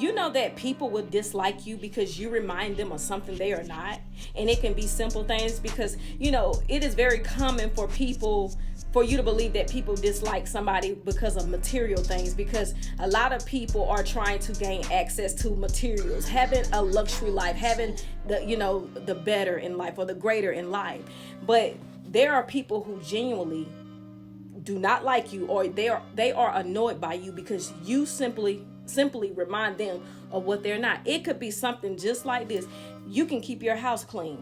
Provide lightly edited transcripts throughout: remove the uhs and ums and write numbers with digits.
you know that people will dislike you because you remind them of something they are not? And it can be simple things, because it is very common for you to believe that people dislike somebody because of material things, because a lot of people are trying to gain access to materials, having a luxury life, having the better in life or the greater in life. But there are people who genuinely do not like you, or they are annoyed by you because you simply remind them of what they're not. It could be something just like this. You can keep your house clean,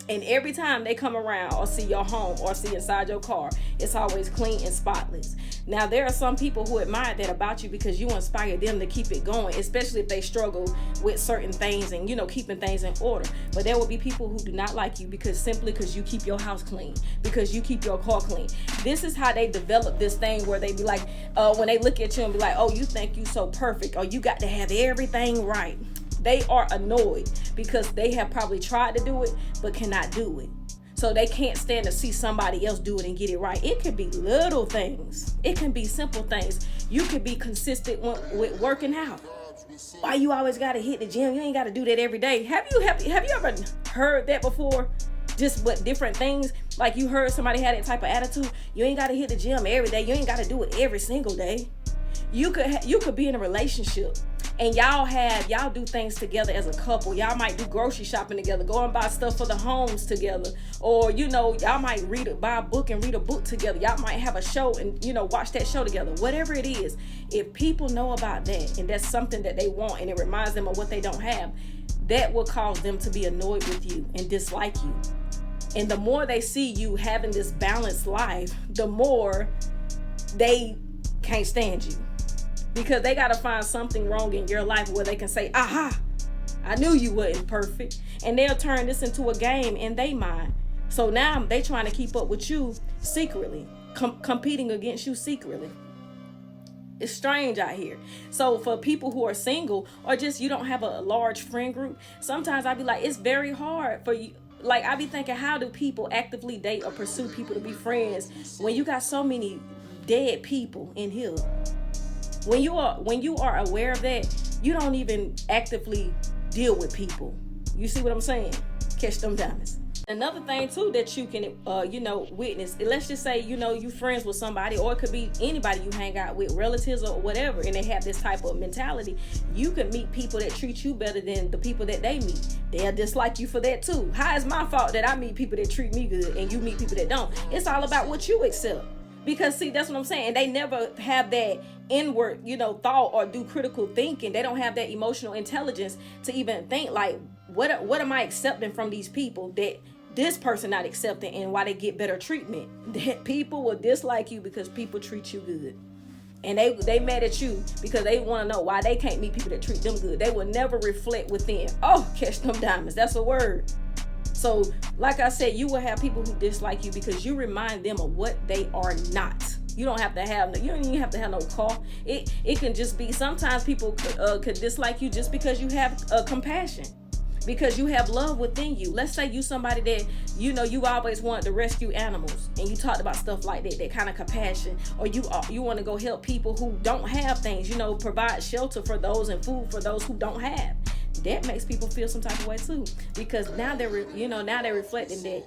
and every time they come around or see your home or see inside your car, it's always clean and spotless. Now, there are some people who admire that about you because you inspire them to keep it going, especially if they struggle with certain things and, keeping things in order. But there will be people who do not like you because you keep your house clean, because you keep your car clean. This is how they develop this thing where they be like, when they look at you and be like, oh, you think you so perfect, or you got to have everything right. They are annoyed because they have probably tried to do it but cannot do it. So they can't stand to see somebody else do it and get it right. It could be little things. It can be simple things. You could be consistent with working out. Why you always got to hit the gym? You ain't got to do that every day. Have you ever heard that before? Just what different things, like you heard somebody had that type of attitude. You ain't got to hit the gym every day. You ain't got to do it every single day. You could be in a relationship and y'all do things together as a couple. Y'all might do grocery shopping together, go and buy stuff for the homes together, or y'all might buy a book and read a book together. Y'all might have a show and watch that show together. Whatever it is, if people know about that and that's something that they want and it reminds them of what they don't have, that will cause them to be annoyed with you and dislike you. And the more they see you having this balanced life, the more they can't stand you. Because they got to find something wrong in your life where they can say, aha, I knew you wasn't perfect. And they'll turn this into a game in their mind. So now they trying to keep up with you secretly, competing against you secretly. It's strange out here. So for people who are single, or just you don't have a large friend group, sometimes I be like, it's very hard for you. Like, I be thinking, how do people actively date or pursue people to be friends when you got so many dead people in here? When you are aware of that, you don't even actively deal with people. You see what I'm saying? Catch them diamonds. Another thing too that you can witness. Let's just say you friends with somebody, or it could be anybody you hang out with, relatives or whatever, and they have this type of mentality. You can meet people that treat you better than the people that they meet. They'll dislike you for that too. How is my fault that I meet people that treat me good and you meet people that don't? It's all about what you accept. Because see, that's what I'm saying. They never have that inward, thought or do critical thinking. They don't have that emotional intelligence to even think like, what am I accepting from these people that this person not accepting, and why they get better treatment? That people will dislike you because people treat you good. And they mad at you because they want to know why they can't meet people that treat them good. They will never reflect within. Oh, catch them diamonds. That's a word. So, like I said, you will have people who dislike you because you remind them of what they are not. You don't even have to have no car. It can just be, sometimes people could dislike you just because you have compassion, because you have love within you. Let's say you somebody that, you always wanted to rescue animals, and you talked about stuff like that kind of compassion, or you want to go help people who don't have things, provide shelter for those and food for those who don't have. That makes people feel some type of way too, because now they're reflecting that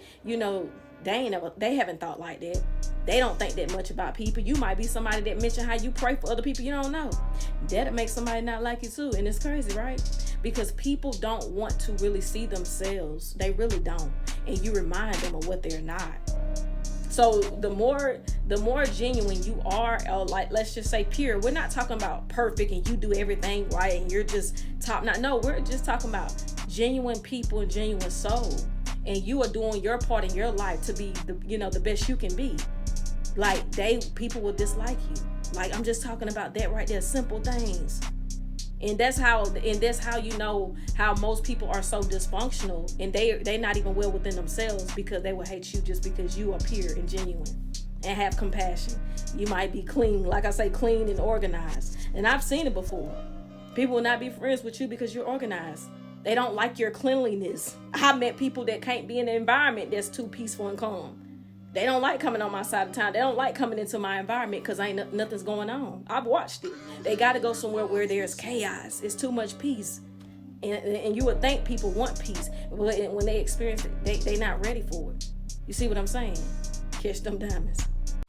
they haven't thought like that. They don't think that much about people. You might be somebody that mentioned how you pray for other people you don't know. That'll make somebody not like you too, and it's crazy, right? Because people don't want to really see themselves. They really don't, and you remind them of what they're not. So the more genuine you are, like, let's just say pure. We're not talking about perfect and you do everything right and you're just top notch. No, we're just talking about genuine people and genuine soul. And you are doing your part in your life to be the best you can be. Like, people will dislike you. Like, I'm just talking about that right there. Simple things. And that's how how most people are so dysfunctional, and they're not even well within themselves, because they will hate you just because you are pure and genuine and have compassion. You might be clean, like I say, clean and organized. And I've seen it before. People will not be friends with you because you're organized. They don't like your cleanliness. I met people that can't be in an environment that's too peaceful and calm. They don't like coming on my side of town. They don't like coming into my environment because nothing's going on. I've watched it. They got to go somewhere where there's chaos. It's too much peace. And you would think people want peace. But when they experience it, they not ready for it. You see what I'm saying? Catch them diamonds.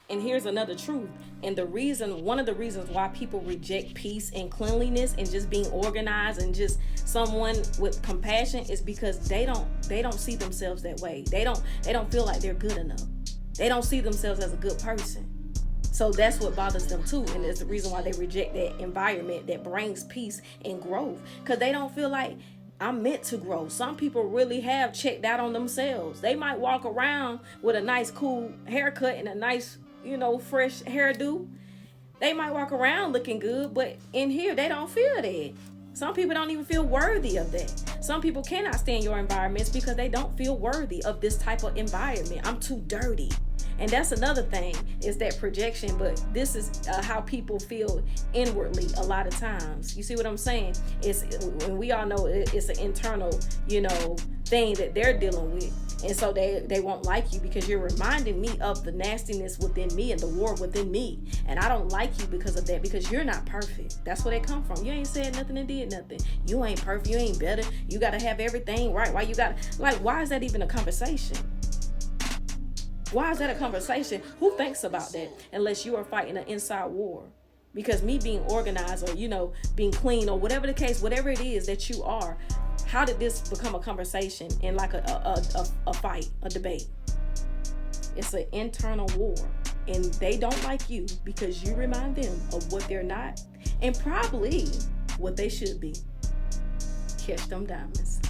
And here's another truth. And one of the reasons why people reject peace and cleanliness and just being organized and just someone with compassion is because they don't see themselves that way. They don't feel like they're good enough. They don't see themselves as a good person. So that's what bothers them too. And it's the reason why they reject that environment that brings peace and growth. Because they don't feel like I'm meant to grow. Some people really have checked out on themselves. They might walk around with a nice, cool haircut and a nice, fresh hairdo. They might walk around looking good, but in here, they don't feel that. Some people don't even feel worthy of that. Some people cannot stay in your environments because they don't feel worthy of this type of environment. I'm too dirty. And that's another thing, is that projection. But this is how people feel inwardly a lot of times. You see what I'm saying? And we all know it's an internal, thing that they're dealing with. And so they won't like you because you're reminding me of the nastiness within me and the war within me. And I don't like you because of that, because you're not perfect. That's where they come from. You ain't said nothing and did nothing. You ain't perfect. You ain't better. You got to have everything right. Why is that even a conversation? Why is that a conversation? Who thinks about that unless you are fighting an inside war? Because me being organized or, being clean or whatever the case, whatever it is that you are, how did this become a conversation and like a fight, a debate? It's an internal war. And they don't like you because you remind them of what they're not and probably what they should be. Catch them diamonds.